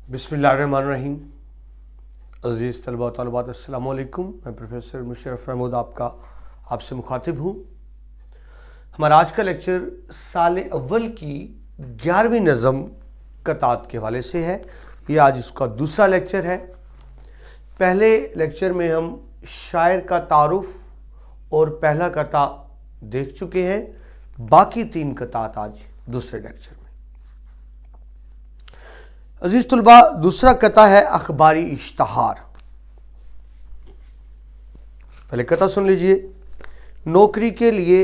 बिस्मिल्लाहिर्रहमानिर्रहीम। अज़ीज़ तलबा व तालिबात, अस्सलामु अलैकुम। मैं प्रोफेसर मुशर्रफ महमूद आपसे मुखातिब हूँ। हमारा आज का लेक्चर साल अव्वल की 11वीं नज़म कतात के हवाले से है। ये आज इसका दूसरा लेक्चर है। पहले लेक्चर में हम शायर का तारुफ और पहला कता देख चुके हैं। बाकी 3 कतात आज दूसरे लेक्चर में। अजीज तुलबा, दूसरा कता है अखबारी इश्तहार। पहले कता सुन लीजिए। नौकरी के लिए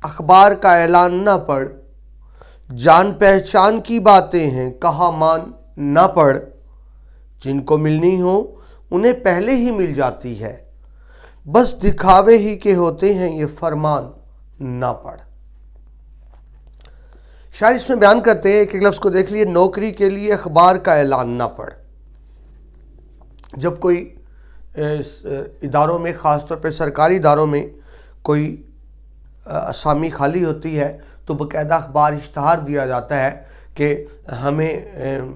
अखबार का ऐलान ना पढ़, जान पहचान की बातें हैं कहा मान ना पढ़, जिनको मिलनी हो उन्हें पहले ही मिल जाती है, बस दिखावे ही के होते हैं ये फरमान ना पढ़। शायर इसमें बयान करते हैं, एक लफ्ज़ को देख लिए, नौकरी के लिए अखबार का ऐलान ना पढ़। जब कोई इदारों में, ख़ास तौर पे सरकारी इदारों में कोई असामी खाली होती है तो बाकायदा अखबार इश्तहार दिया जाता है कि हमें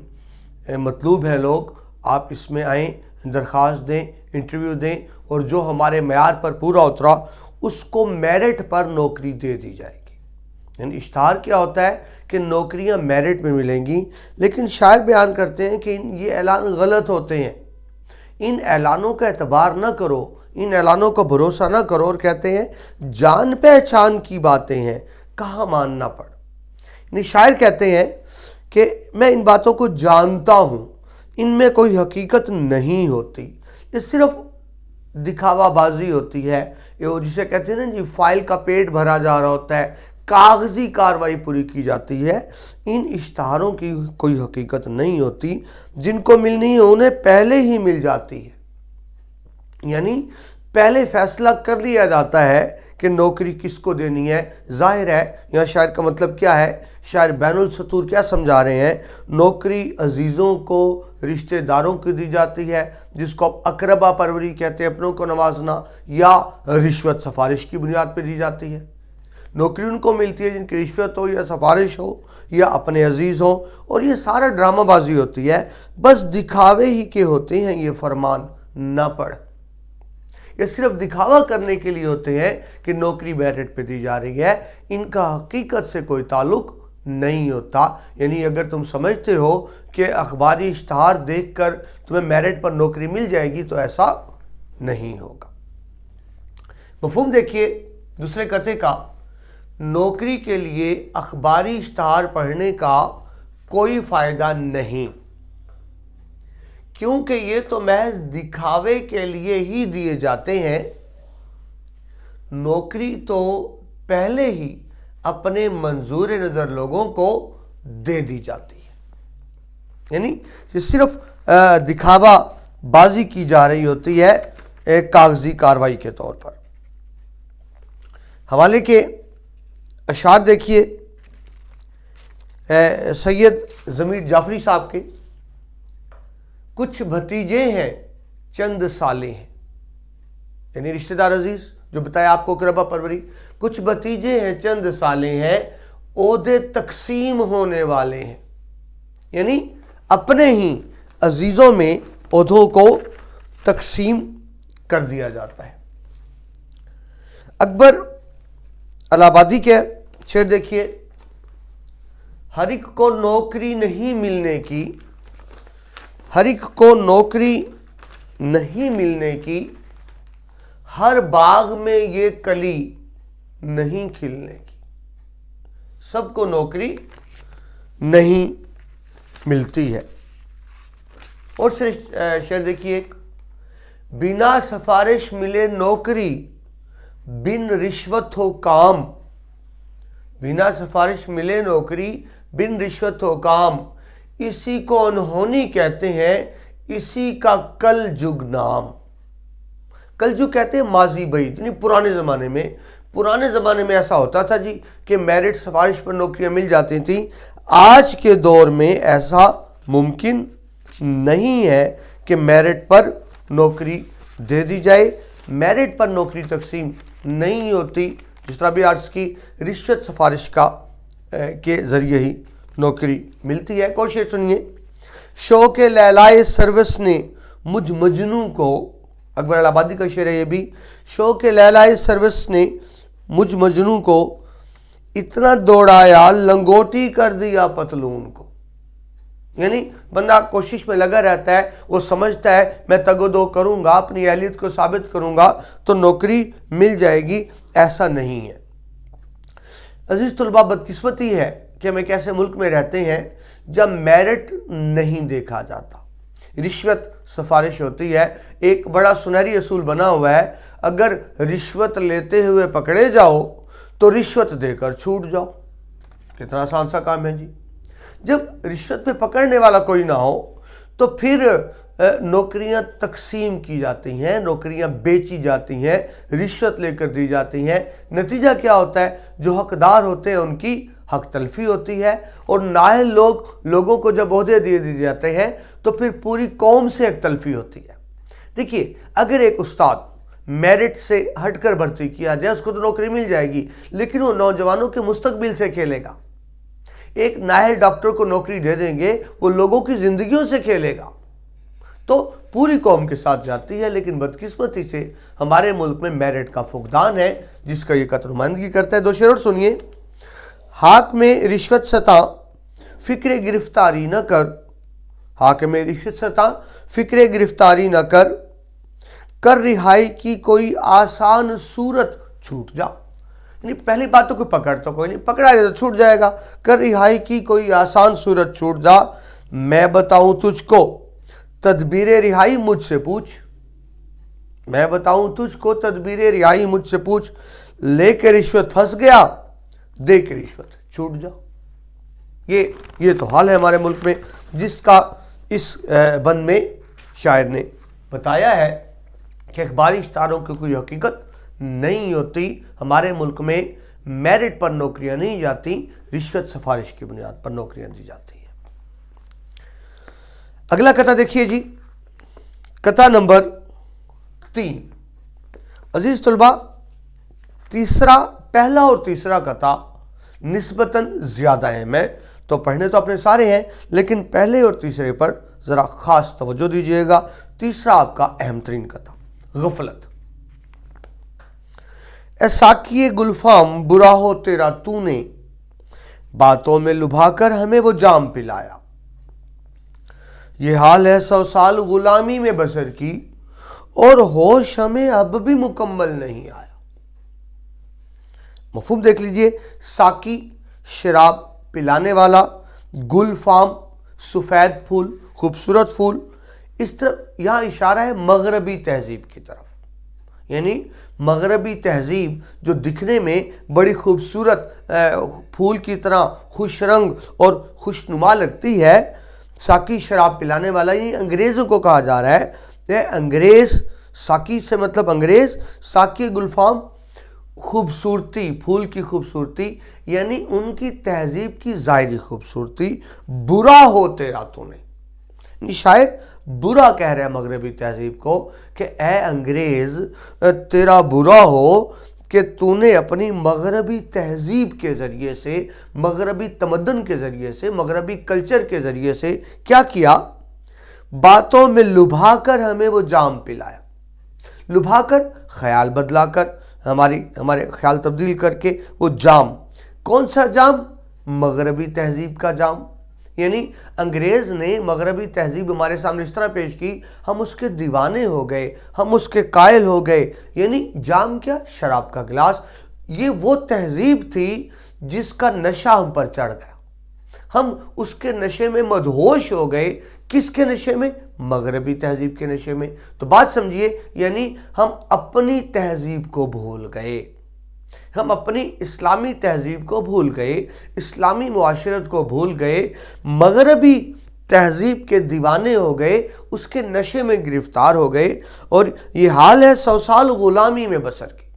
मतलूब है लोग, आप इसमें आएँ, दरख्वास्त दें, इंटरव्यू दें और जो हमारे मेयार पर पूरा उतरा उसको मेरिट पर नौकरी दे दी जाएगी। यानी इश्तहार क्या होता है कि नौकरियां मेरिट में मिलेंगी, लेकिन शायर बयान करते हैं कि ये ऐलान गलत होते हैं, इन ऐलानों का एतबार ना करो, इन ऐलानों का भरोसा ना करो। और कहते हैं जान पहचान की बातें हैं कहाँ मानना पड़। यानी शायर कहते हैं कि मैं इन बातों को जानता हूँ, इनमें कोई हकीकत नहीं होती, ये सिर्फ दिखावाबाजी होती है। ये जिसे कहते हैं ना जी, फाइल का पेट भरा जा रहा होता है, कागजी कार्रवाई पूरी की जाती है। इन इश्तहारों की कोई हकीकत नहीं होती, जिनको मिलनी है उन्हें पहले ही मिल जाती है। यानी पहले फैसला कर लिया जाता है कि नौकरी किसको देनी है। जाहिर है यहाँ शायर का मतलब क्या है, शायर बैनुल सतूर क्या समझा रहे हैं, नौकरी अजीज़ों को, रिश्तेदारों को दी जाती है, जिसको आप अकरबा परवरी कहते हैं, अपनों को नवाजना, या रिश्वत सिफारिश की बुनियाद पर दी जाती है। नौकरी उनको मिलती है जिनकी रिश्वत हो या सिफारिश हो या अपने अजीज़ हो, और ये सारा ड्रामाबाजी होती है, बस दिखावे ही के होते हैं ये फरमान ना पढ़। ये सिर्फ दिखावा करने के लिए होते हैं कि नौकरी मेरिट पे दी जा रही है, इनका हकीकत से कोई ताल्लुक नहीं होता। यानी अगर तुम समझते हो कि अखबारी इश्तहार देखकर तुम्हें मेरिट पर नौकरी मिल जाएगी तो ऐसा नहीं होगा। मफहूम देखिए दूसरे कते का, नौकरी के लिए अखबारी इश्तहार पढ़ने का कोई फ़ायदा नहीं, क्योंकि ये तो महज दिखावे के लिए ही दिए जाते हैं। नौकरी तो पहले ही अपने मंजूर नज़र लोगों को दे दी जाती है। यानी ये सिर्फ दिखावा बाजी की जा रही होती है एक कागजी कार्रवाई के तौर पर। हवाले के अशार देखिए, सैयद ज़मीर जाफरी साहब के, कुछ भतीजे हैं चंद साले हैं, यानी रिश्तेदार अजीज जो बताया आपको अकरबा परवरी, कुछ भतीजे हैं चंद साले हैं, ओहदे तकसीम होने वाले हैं। यानी अपने ही अजीज़ों में ओहदों को तकसीम कर दिया जाता है। अकबर इलाहाबादी के शेर देखिए, हर एक को नौकरी नहीं मिलने की, हर एक को नौकरी नहीं मिलने की, हर बाग में ये कली नहीं खिलने की। सबको नौकरी नहीं मिलती है। और शेर देखिए, बिना सिफारिश मिले नौकरी, बिन रिश्वत हो काम, बिना सिफारिश मिले नौकरी, बिन रिश्वत हो काम, इसी को अनहोनी कहते हैं, इसी का कल जुग नाम। कल जुग कहते हैं माजी बईद, यानी पुराने ज़माने में ऐसा होता था जी कि मेरिट सिफारिश पर नौकरियां मिल जाती थी। आज के दौर में ऐसा मुमकिन नहीं है कि मेरिट पर नौकरी दे दी जाए। मेरिट पर नौकरी तकसीम नहीं होती, जिस तरह भी आर्ट्स की रिश्वत सिफारिश के ज़रिए ही नौकरी मिलती है। एक और शेर सुनिए, शौक लैलाए सर्विस ने मुझ मजनू को, अकबर इलाहाबादी का शेर है ये भी, शौक लैलाए सर्विस ने मुझ मजनू को इतना दौड़ाया लंगोटी कर दिया पतलून को। यानी बंदा कोशिश में लगा रहता है, वो समझता है मैं तगोदो करूंगा, अपनी अहलियत को साबित करूंगा तो नौकरी मिल जाएगी, ऐसा नहीं है। अजीज तलबा, बदकिस्मती है कि हम एक ऐसे मुल्क में रहते हैं जब मेरिट नहीं देखा जाता, रिश्वत सिफारिश होती है। एक बड़ा सुनहरी असूल बना हुआ है, अगर रिश्वत लेते हुए पकड़े जाओ तो रिश्वत देकर छूट जाओ। कितना आसान सा काम है जी। जब रिश्वत पे पकड़ने वाला कोई ना हो तो फिर नौकरियां तकसीम की जाती हैं, नौकरियां बेची जाती हैं, रिश्वत लेकर दी जाती हैं। नतीजा क्या होता है? जो हकदार होते हैं उनकी हक तलफी होती है, और नाअहल लोगों को जब ओहदे दिए जाते हैं तो फिर पूरी कौम से हक तलफी होती है। देखिए, अगर एक उस्ताद मेरिट से हटकर भर्ती किया जाए उसको तो नौकरी मिल जाएगी, लेकिन वो नौजवानों के मुस्तकबिल से खेलेगा। एक नाअहल डॉक्टर को नौकरी दे देंगे, वो लोगों की जिंदगियों से खेलेगा, तो पूरी कौम के साथ जाती है। लेकिन बदकिस्मती से हमारे मुल्क में मेरिट का फुकदान है, जिसका ये कत नुमाइंदगी करता है। दो शेर और सुनिए। हाक में रिश्वत सता फिक्र गिरफ्तारी न कर, हाक में रिश्वत सता फिक्र गिरफ्तारी न कर, कर रिहाई की कोई आसान सूरत छूट जा। यानी पहली बात तो कोई पकड़ तो कोई नहीं, पकड़ा जाए तो छूट जाएगा। कर रिहाई की कोई आसान सूरत छूट जा, मैं बताऊं तुझको तदबीर रिहाई मुझसे पूछ, मैं बताऊं तुझको तदबीर रिहाई मुझसे पूछ, लेके रिश्वत फंस गया दे के रिश्वत छूट जाओ। ये तो हाल है हमारे मुल्क में, जिसका इस बंद में शायर ने बताया है कि अखबारी इश्तारों की कोई हकीकत नहीं होती। हमारे मुल्क में मेरिट पर नौकरियां नहीं जाती, रिश्वत सिफारिश की बुनियाद पर नौकरियां दी जाती हैं। अगला कथा देखिए जी, कथा नंबर 3। अजीज तलबा, पहला और तीसरा कथा निस्बतन ज्यादा है। मैं तो पढ़ने तो अपने सारे हैं, लेकिन पहले और तीसरे पर जरा खास तवज्जो दीजिएगा। तीसरा आपका अहम तरीन कथा, गफलत। ए साकिए गुलफाम बुरा हो तेरा तूने, बातों में लुभाकर हमें वो जाम पिलाया। ये हाल है 100 साल गुलामी में बसर की, और होश हमें अब भी मुकम्मल नहीं आया। मफहूम देख लीजिए। साकी शराब पिलाने वाला, गुलफाम सफेद फूल, खूबसूरत फूल। इस तरफ यहां इशारा है मगरबी तहजीब की तरफ, यानी मगरबी तहजीब जो दिखने में बड़ी खूबसूरत फूल की तरह खुश रंग और खुशनुमा लगती है। साकी शराब पिलाने वाला, ये अंग्रेज़ों को कहा जा रहा है। ये अंग्रेज़, साकी से मतलब अंग्रेज़, साकी गुलफाम खूबसूरती, फूल की खूबसूरती, यानी उनकी तहजीब की ज़ाहिरी खूबसूरती। बुरा हो तेरा तूने, शायद बुरा कह रहे हैं मगरबी तहजीब को कि ए अंग्रेज़ तेरा बुरा हो कि तूने अपनी मगरबी तहजीब के ज़रिए से, मगरबी तमद्दुन के ज़रिए से, मगरबी कल्चर के ज़रिए से क्या किया? बातों में लुभाकर हमें वो जाम पिलाया। लुभाकर, ख्याल बदलाकर, हमारे ख्याल तब्दील करके वो जाम। कौन सा जाम? मगरबी तहजीब का जाम। यानी अंग्रेज़ ने मगरबी तहजीब हमारे सामने इस तरह पेश की, हम उसके दीवाने हो गए, हम उसके कायल हो गए। यानी जाम क्या? शराब का गिलास। ये वो तहजीब थी जिसका नशा हम पर चढ़ गया, हम उसके नशे में मदहोश हो गए। किसके नशे में? मगरबी तहजीब के नशे में। तो बात समझिए, यानी हम अपनी तहजीब को भूल गए, हम अपनी इस्लामी तहजीब को भूल गए, इस्लामी मुआशरत को भूल गए, मगरबी तहजीब के दीवाने हो गए, उसके नशे में गिरफ्तार हो गए। और ये हाल है 100 साल गुलामी में बसर की।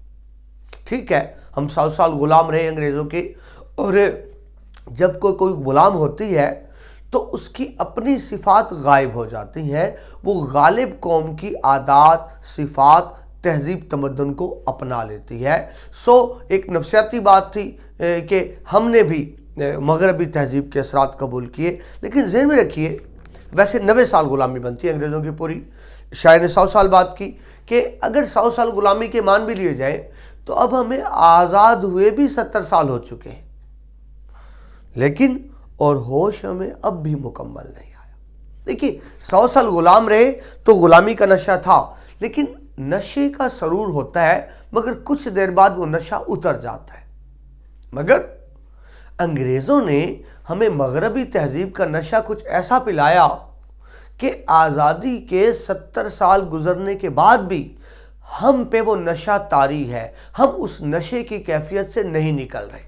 ठीक है, हम 100 साल गुलाम रहे अंग्रेज़ों के, और जब कोई गुलाम होती है तो उसकी अपनी सिफात गायब हो जाती हैं, वो गालिब कौम की आदात, सिफात, तहजीब, तमद्दुन को अपना लेती है। एक नफसियाती बात थी कि हमने भी मगरबी तहजीब के असरात कबूल किए। लेकिन ज़हन में रखिए, वैसे 90 साल गुलामी बनती है अंग्रेज़ों की पूरी। शायर ने 100 साल बात की कि अगर 100 साल गुलामी के मान भी लिए जाए तो अब हमें आज़ाद हुए भी 70 साल हो चुके हैं, लेकिन और होश हमें अब भी मुकम्मल नहीं आया। देखिए 100 साल गुलाम रहे तो गुलामी का नशा था, लेकिन नशे का सरूर होता है, मगर कुछ देर बाद वो नशा उतर जाता है। मगर अंग्रेज़ों ने हमें मगरबी तहजीब का नशा कुछ ऐसा पिलाया कि आज़ादी के 70 साल गुजरने के बाद भी हम पे वो नशा तारी है, हम उस नशे की कैफियत से नहीं निकल रहे।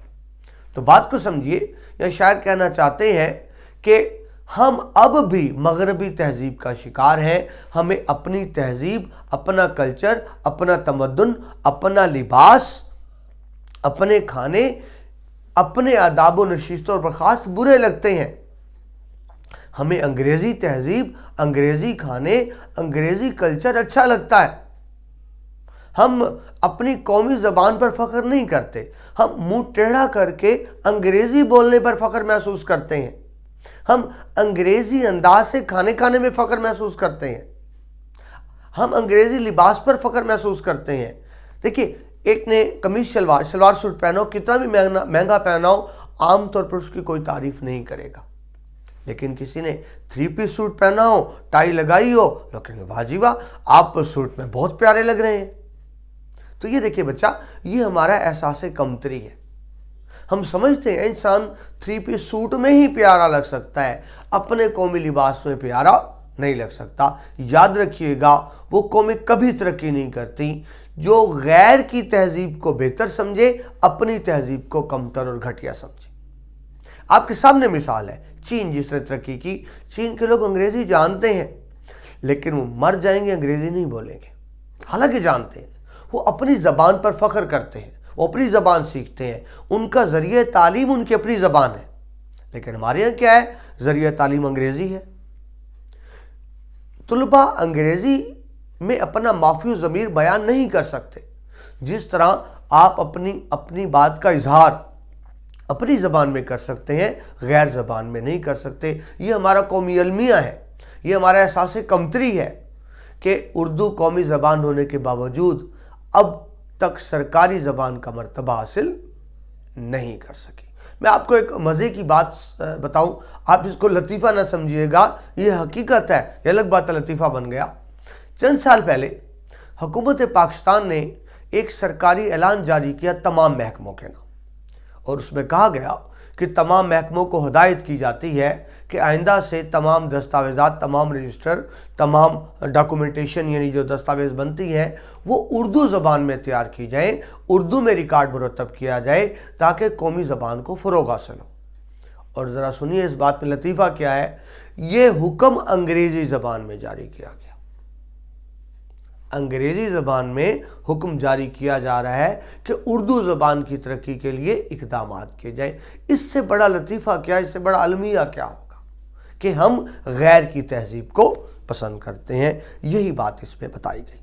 तो बात को समझिए, या शायद कहना चाहते हैं कि हम अब भी मगरबी तहजीब का शिकार हैं। हमें अपनी तहजीब, अपना कल्चर, अपना तमद्दुन, अपना लिबास, अपने खाने, अपने आदाब व नशिस्तों और बर्खास्त बुरे लगते हैं। हमें अंग्रेज़ी तहजीब, अंग्रेज़ी खाने, अंग्रेज़ी कल्चर अच्छा लगता है। हम अपनी कौमी ज़बान पर फ़ख्र नहीं करते, हम मुंह टेढ़ा करके अंग्रेज़ी बोलने पर फ़ख्र महसूस करते हैं। हम अंग्रेज़ी अंदाज से खाने खाने में फ़ख्र महसूस करते हैं। हम अंग्रेज़ी लिबास पर फ़ख्र महसूस करते हैं। देखिए, एक ने कमीज शलवार सूट पहनाओ, कितना भी महंगा पहनाओ, आम तौर पर उसकी कोई तारीफ़ नहीं करेगा। लेकिन किसी ने 3 पीस सूट पहना हो, टाई लगाई हो, लोग कहेंगे वाह जी वाह, आप सूट में बहुत प्यारे लग रहे हैं। तो ये देखिए बच्चा, ये हमारा एहसास कमतरी है। हम समझते हैं इंसान 3 पीस सूट में ही प्यारा लग सकता है, अपने कौमी लिबास में प्यारा नहीं लग सकता। याद रखिएगा, वो कौमें कभी तरक्की नहीं करती जो गैर की तहजीब को बेहतर समझे, अपनी तहजीब को कमतर और घटिया समझे। आपके सामने मिसाल है चीन, जिसने तरक्की की। चीन के लोग अंग्रेजी जानते हैं, लेकिन वो मर जाएंगे अंग्रेजी नहीं बोलेंगे, हालांकि जानते हैं। वो अपनी ज़बान पर फ़ख्र करते हैं, वो अपनी ज़बान सीखते हैं, उनका ज़रिए तालीम उनकी अपनी ज़बान है। लेकिन हमारे यहाँ क्या है, ज़रिए तालीम अंग्रेज़ी है। तुलबा अंग्रेज़ी में अपना माफ़ी ज़मीर बयान नहीं कर सकते। जिस तरह आप अपनी बात का इजहार अपनी ज़बान में कर सकते हैं, गैर ज़बान में नहीं कर सकते। ये हमारा कौमी अलमिया है, ये हमारा एहसास कमतरी है कि उर्दू कौमी ज़बान होने के बावजूद अब तक सरकारी ज़बान का मर्तबा हासिल नहीं कर सकी। मैं आपको एक मज़े की बात बताऊं, आप इसको लतीफ़ा ना समझिएगा, ये हकीकत है। ये अलग बात है, लतीफ़ा बन गया। चंद साल पहले हुकूमत पाकिस्तान ने एक सरकारी ऐलान जारी किया तमाम महकमों के नाम, और उसमें कहा गया कि तमाम महकमों को हिदायत की जाती है कि आइंदा से तमाम दस्तावेज़ात, तमाम रजिस्टर, तमाम डॉक्यूमेंटेशन यानी जो दस्तावेज़ बनती हैं वो उर्दू ज़बान में तैयार की जाए, उर्दू में रिकॉर्ड मुरतब किया जाए, ताकि कौमी ज़बान को फ़रोग़ हासिल हो। और ज़रा सुनिए इस बात में लतीफ़ा क्या है, ये हुक्म अंग्रेज़ी ज़बान में जारी किया गया। अंग्रेज़ी ज़बान में हुक्म जारी किया जा रहा है कि उर्दू ज़बान की तरक्की के लिए इक़दाम किए जाए। इससे बड़ा लतीफ़ा क्या, इससे बड़ा अलमिया क्या होगा कि हम गैर की तहजीब को पसंद करते हैं। यही बात इसमें बताई गई।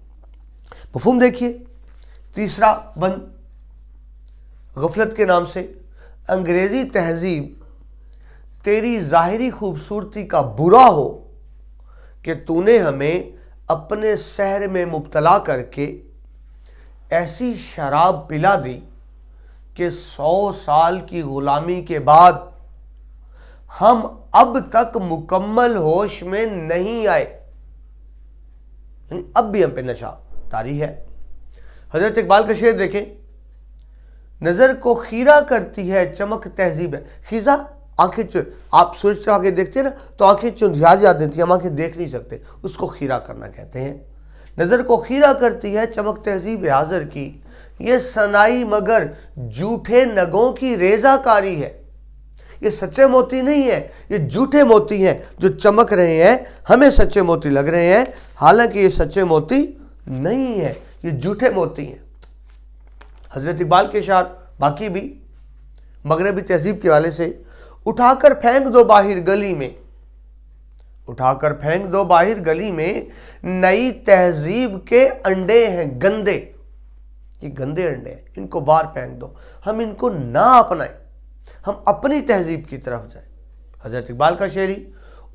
मफ़हूम देखिए, तीसरा बंद गफलत के नाम से, अंग्रेज़ी तहजीब तेरी ज़ाहिरी खूबसूरती का बुरा हो कि तूने हमें अपने शहर में मुब्तला करके ऐसी शराब पिला दी कि 100 साल की गुलामी के बाद हम अब तक मुकम्मल होश में नहीं आए। अब भी हम पे नशा तारी है। हजरत इकबाल का शेर देखें, नजर को खीरा करती है चमक तहजीब है। खीजा आंखें, आप सोचते हो आंखें देखते हैं ना, तो आंखें चुंधिया जाती हैं, हम आंखें देख नहीं सकते, उसको खीरा करना कहते हैं। नज़र को खीरा करती है चमक तहजीब हाज़िर की, ये सनाई मगर झूठे नगों की रेज़ाकारी है। ये सच्चे मोती नहीं है, ये झूठे मोती हैं जो चमक रहे हैं, हमें सच्चे मोती लग रहे हैं, हालांकि ये सच्चे मोती नहीं है, ये झूठे मोती हैं। हज़रत इकबाल के शार बाकी भी मगरबी तहजीब के वाले से, उठाकर फेंक दो बाहर गली में, उठाकर फेंक दो बाहर गली में, नई तहजीब के अंडे हैं गंदे। ये गंदे अंडे हैं, इनको बाहर फेंक दो, हम इनको ना अपनाएं, हम अपनी तहजीब की तरफ जाएं। हजरत इकबाल का शेरी,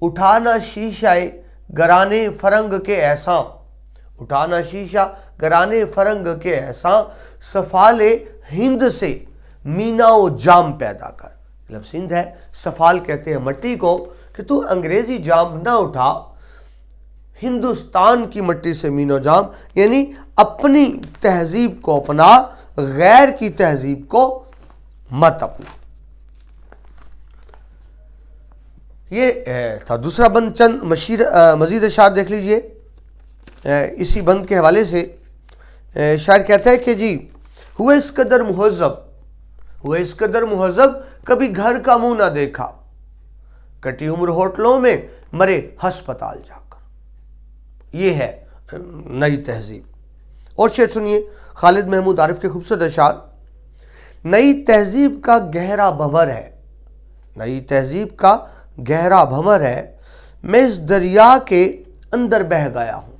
اٹھانا شیشہ گرانے فرنگ کے ایسا، اٹھانا شیشہ گرانے فرنگ کے ایسا، سفال ہند سے مینا و جام پیدا کر۔ لفظ ہند ہے، سفال کہتے ہیں مٹی کو، کہ تو انگریزی جام نہ اٹھا، ہندوستان کی مٹی سے مین و جام، یعنی اپنی تہذیب کو اپنا، غیر کی تہذیب کو مت اپنا۔ یہ تھا دوسرا بند۔ چند مزید اشعار دیکھ لیجئے اسی بند کے حوالے سے۔ شاعر کہتا ہے کہ جی ہوئے اس قدر مہذب، ہوئے اس قدر مہذب، کبھی گھر کا منہ نہ دیکھا، کٹی عمر ہوٹلوں میں، مرے ہسپتال جا کر۔ یہ ہے نئی تہذیب۔ اور شعر سنیے خالد محمود عارف کے خوبصورت اشعار۔ نئی تہذیب کا گہرا بھنور ہے، نئی تہذیب کا گہرا بھنور ہے، میں اس دریا کے اندر بہہ گیا ہوں،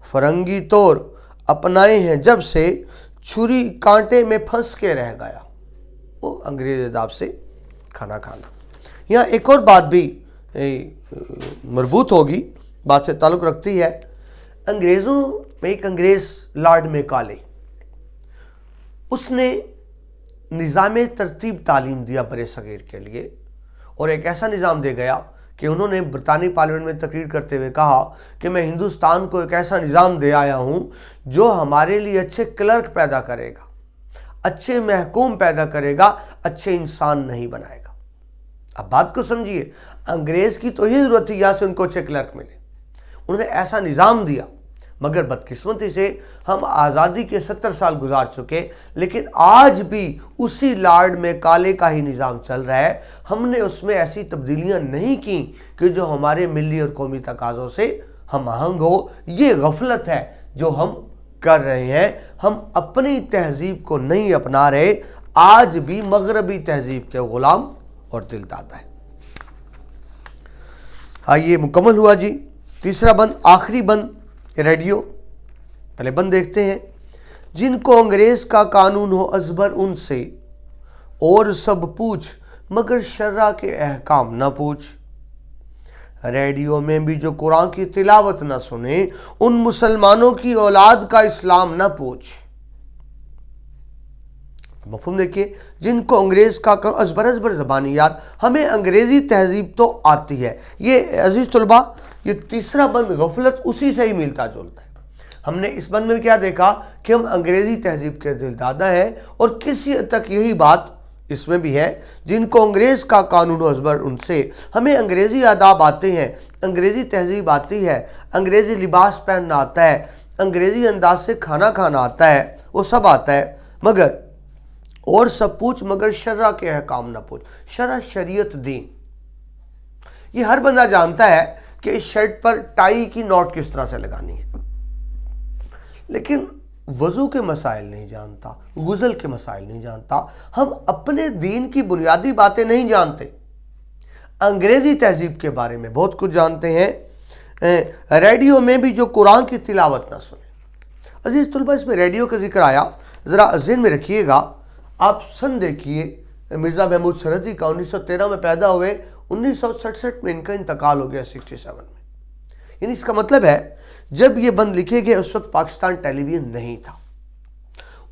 فرنگی طور اپنائے ہیں جب سے، چھری کانٹے میں پھنس کے رہ گیا۔ وہ انگریز اداب سے کھانا کھانا۔ یہاں ایک اور بات بھی مربوط ہوگی، بات سے تعلق رکھتی ہے۔ انگریزوں میں ایک انگریز لارڈ میکالے، اس نے نظام ترتیب تعلیم دیا برِ صغیر کے لیے، اور ایک ایسا نظام دے گیا کہ انہوں نے برطانوی پارلیمنٹ میں تقریر کرتے ہوئے کہا کہ میں ہندوستان کو ایک ایسا نظام دے آیا ہوں جو ہمارے لیے اچھے کلرک پیدا کرے گا، اچھے محکوم پیدا کرے گا، اچھے انسان نہیں بنائے گا۔ اب بات کو سمجھیے، انگریز کی تو یہ ضرورت تھی یہاں سے ان کو اچھے کلرک ملے، انہوں نے ایسا نظام دیا، مگر بدقسمتی سے ہم آزادی کے 70 سال گزار چکے، لیکن آج بھی اسی لارڈ میکالے کا ہی نظام چل رہا ہے۔ ہم نے اس میں ایسی تبدیلیاں نہیں کی کہ جو ہمارے ملی اور قومی تقاضوں سے ہم آہنگ ہو۔ یہ غفلت ہے جو ہم کر رہے ہیں، ہم اپنی تہذیب کو نہیں اپنا رہے، آج بھی مغربی تہذیب کے غلام اور دل دادا ہے۔ آئیے مکمل ہوا جی تیسرا بند، آخری بند، ریڈیو۔ پہلے بند دیکھتے ہیں۔ جن کو انگریز کا قانون ہو ازبر ان سے، اور سب پوچھ مگر شرع کے احکام نہ پوچھ۔ ریڈیو میں بھی جو قرآن کی تلاوت نہ سنے، ان مسلمانوں کی اولاد کا اسلام نہ پوچھ۔ مفہوم دیکھیے، جن کو انگریز کا ازبر زبانیات، ہمیں انگریزی تہذیب تو آتی ہے۔ یہ عزیز طلبہ، یہ تیسرا بند غفلت اسی سے ہی ملتا جلتا ہے۔ ہم نے اس بند میں کیا دیکھا کہ ہم انگریزی تہذیب کے دل دادا ہیں، اور کسی حد تک یہی بات اس میں بھی ہے۔ جن کو انگریز کا قانون و ازبر ان سے، ہمیں انگریزی آداب آتے ہیں، انگریزی تہذیب آتی ہے، انگریزی لباس پہننا آتا ہے، انگریزی انداز سے کھانا کھانا آتا ہے، وہ سب آتا ہے، مگر اور سب پوچھ مگر شرع کے احکام نہ پوچھ۔ شرع، شریعت، دین، یہ ہر بندہ جانتا ہے کہ شرٹ پر ٹائی کی نوٹ کس طرح سے لگانی ہے، لیکن وضو کے مسائل نہیں جانتا، غسل کے مسائل نہیں جانتا۔ ہم اپنے دین کی بنیادی باتیں نہیں جانتے، انگریزی تہذیب کے بارے میں بہت کچھ جانتے ہیں۔ ریڈیو میں بھی جو قرآن کی تلاوت نہ سنے۔ عزیز طلبہ، اس میں ریڈیو کا ذکر آیا، ذرا ذہن میں رکھیے گا۔ آپ سن دیکھیے مرزا محمود سرحدی کا، 1913 میں پیدا ہوئے، 1967 میں ان کا انتقال ہو گیا 67 میں۔ یعنی اس کا مطلب ہے جب یہ بند لکھے گئے اس وقت پاکستان ٹیلی ویژن نہیں تھا،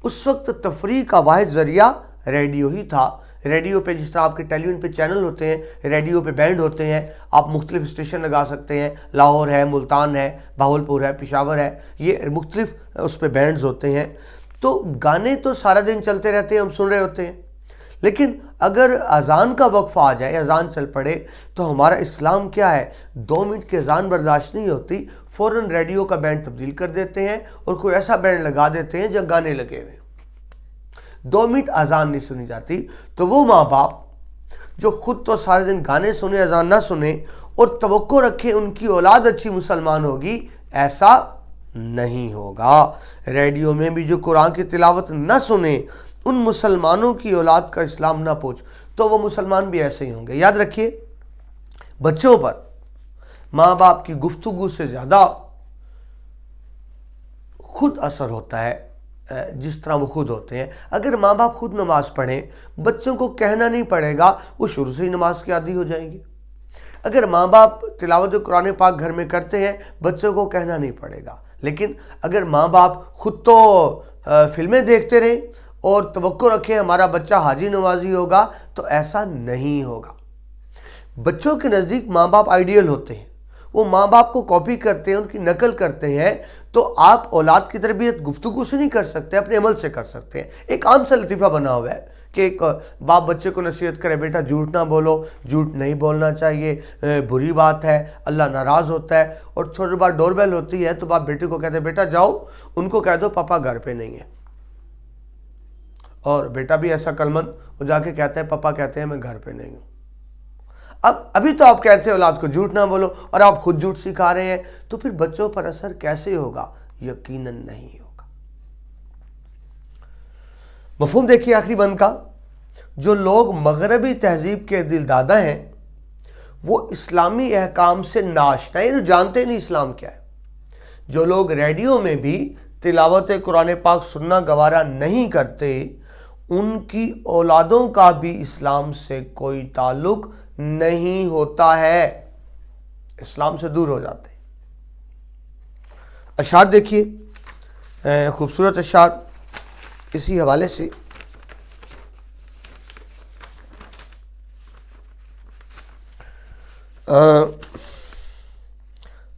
اس وقت تفریح کا واحد ذریعہ ریڈیو ہی تھا۔ ریڈیو پہ جس طرح آپ کے ٹیلی ویژن پہ چینل ہوتے ہیں، ریڈیو پہ بینڈ ہوتے ہیں، آپ مختلف اسٹیشن لگا سکتے ہیں، لاہور ہے، ملتان ہے، بہاولپور ہے، پشاور ہے، یہ مختلف اس پہ بینڈز ہوتے ہیں۔ تو گانے تو سارا دن چلتے رہتے ہیں، ہم سن رہے ہوتے ہیں، لیکن اگر اذان کا وقفہ آ جائے، اذان چل پڑے، تو ہمارا اسلام کیا ہے، 2 منٹ کی اذان برداشت نہیں ہوتی، فوراً ریڈیو کا بینڈ تبدیل کر دیتے ہیں اور کوئی ایسا بینڈ لگا دیتے ہیں جہاں گانے لگے ہوئے، 2 منٹ اذان نہیں سنی جاتی۔ تو وہ ماں باپ جو خود تو سارے دن گانے سنے، اذان نہ سنے، اور توقع رکھے ان کی اولاد اچھی مسلمان ہوگی، ایسا نہیں ہوگا۔ ریڈیو میں بھی جو قرآن کی تلاوت نہ سنے، ان مسلمانوں کی اولاد کا اسلام نہ پوچھ، تو وہ مسلمان بھی ایسے ہی ہوں گے۔ یاد رکھیے، بچوں پر ماں باپ کی گفتگو سے زیادہ خود اثر ہوتا ہے جس طرح وہ خود ہوتے ہیں۔ اگر ماں باپ خود نماز پڑھیں، بچوں کو کہنا نہیں پڑے گا، وہ شروع سے ہی نماز کے عادی ہو جائیں گے۔ اگر ماں باپ تلاوت قرآن پاک گھر میں کرتے ہیں بچوں کو کہنا نہیں پڑے گا، لیکن اگر ماں باپ خود تو فلمیں دیکھتے رہیں اور توقع رکھیں ہمارا بچہ حاجی نوازی ہوگا تو ایسا نہیں ہوگا۔ بچوں کے نزدیک ماں باپ آئیڈیل ہوتے ہیں، وہ ماں باپ کو کاپی کرتے ہیں، ان کی نقل کرتے ہیں، تو آپ اولاد کی تربیت گفتگو سے نہیں کر سکتے، اپنے عمل سے کر سکتے ہیں۔ ایک عام سا لطیفہ بنا ہوا ہے کہ ایک باپ بچے کو نصیحت کرے، بیٹا جھوٹ نہ بولو، جھوٹ نہیں بولنا چاہیے، بری بات ہے، اللہ ناراض ہوتا ہے، اور چھوٹی بار ڈور بیل ہوتی ہے تو باپ بیٹے کو کہتے ہیں بیٹا جاؤ ان کو کہہ دو پاپا گھر پہ نہیں ہے، اور بیٹا بھی ایسا کلمند وہ جا کے کہتا ہے پاپا کہتے ہیں میں گھر پہ نہیں ہوں۔ ابھی تو آپ کہتے ہیں اولاد کو جھوٹ نہ بولو اور آپ خود جھوٹ سکھا رہے ہیں، تو پھر بچوں پر اثر کیسے ہوگا؟ یقیناً نہیں ہوگا۔ مفہوم دیکھیے آخری بند کا، جو لوگ مغربی تہذیب کے دل دادا ہیں وہ اسلامی احکام سے ناشنا، یعنی جانتے نہیں اسلام کیا ہے۔ جو لوگ ریڈیو میں بھی تلاوت قرآن پاک سننا گوارا نہیں کرتے ان کی اولادوں کا بھی اسلام سے کوئی تعلق نہیں ہوتا ہے، اسلام سے دور ہو جاتے ہیں۔ اشعار دیکھیے، خوبصورت اشعار اسی حوالے سے۔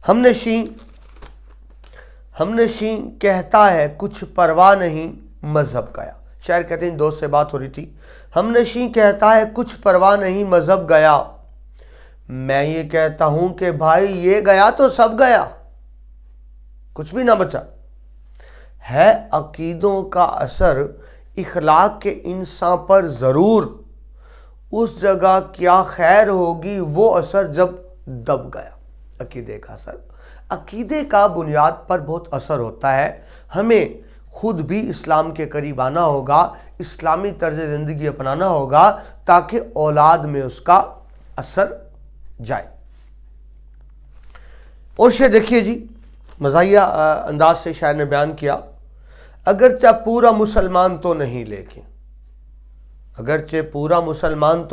ہم نشیں کہتا ہے کچھ پرواہ نہیں مذہب گیا۔ شاعر کہتے ہیں دوست سے بات ہو رہی تھی، ہم نشیں کہتا ہے کچھ پرواہ نہیں مذہب گیا، میں یہ کہتا ہوں کہ بھائی یہ گیا تو سب گیا، کچھ بھی نہ بچا۔ ہے عقیدوں کا اثر اخلاق کے انسان پر ضرور، اس جگہ کیا خیر ہوگی وہ اثر جب دب گیا۔ عقیدے کا اثر، عقیدے کا بنیاد پر بہت اثر ہوتا ہے۔ ہمیں خود بھی اسلام کے قریب آنا ہوگا، اسلامی طرز زندگی اپنانا ہوگا تاکہ اولاد میں اس کا اثر جائے۔ اور شعر دیکھیے جی، مزاحیہ انداز سے شاعر نے بیان کیا، اگرچہ پورا مسلمان تو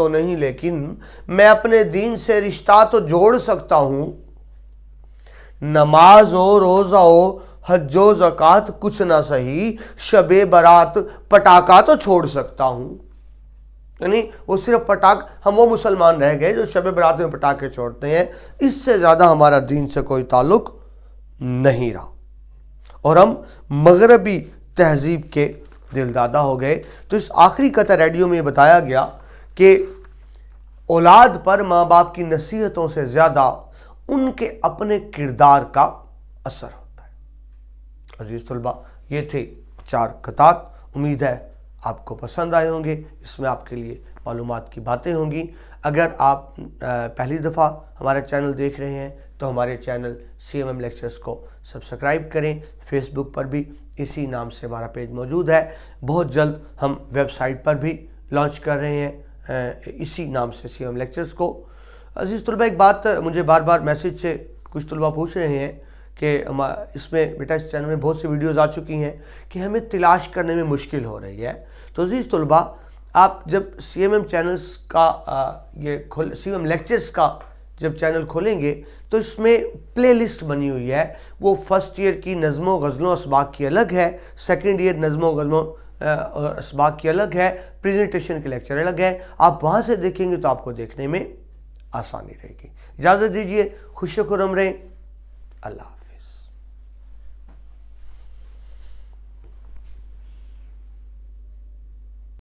نہیں لیکن میں اپنے دین سے رشتہ تو جوڑ سکتا ہوں، نماز ہو روزہ ہو حج و زکوٰۃ کچھ نہ صحیح، شب برات پٹاخہ تو چھوڑ سکتا ہوں۔ یعنی وہ صرف ہم وہ مسلمان رہ گئے جو شب برات میں پٹاخے چھوڑتے ہیں، اس سے زیادہ ہمارا دین سے کوئی تعلق نہیں رہا، اور ہم مغربی تہذیب کے دل دادا ہو گئے۔ تو اس آخری قطع ریڈیو میں بتایا گیا کہ اولاد پر ماں باپ کی نصیحتوں سے زیادہ ان کے اپنے کردار کا اثر ہوتا ہے۔ عزیز طلبہ، یہ تھے 4 قطعات، امید ہے آپ کو پسند آئے ہوں گے، اس میں آپ کے لیے معلومات کی باتیں ہوں گی۔ اگر آپ پہلی دفعہ ہمارا چینل دیکھ رہے ہیں تو ہمارے چینل CMM لیکچرز کو سبسکرائب کریں۔ فیس بک پر بھی اسی نام سے ہمارا پیج موجود ہے، بہت جلد ہم ویب سائٹ پر بھی لانچ کر رہے ہیں اسی نام سے CMM لیکچرز کو۔ عزیز طلبہ، ایک بات مجھے بار بار میسیج سے کچھ طلبہ پوچھ رہے ہیں کہ اس میں بیٹا اس چینل میں بہت سی ویڈیوز آ چکی ہیں کہ ہمیں تلاش کرنے میں مشکل ہو رہی ہے۔ تو عزیز طلبہ، آپ جب CMM چینلز کا CMM لیکچرز کا جب چینل کھولیں گے تو اس میں پلے لسٹ بنی ہوئی ہے، وہ فرسٹ ایئر کی نظموں غزلوں اسباق کی الگ ہے، سیکنڈ ایئر نظموں غزلوں اور اسباق کی الگ ہے، پریزنٹیشن کے لیکچر الگ ہے۔ آپ وہاں سے دیکھیں گے تو آپ کو دیکھنے میں آسانی رہے گی۔ اجازت دیجیے، خوش و خرم رہیں، اللہ حافظ۔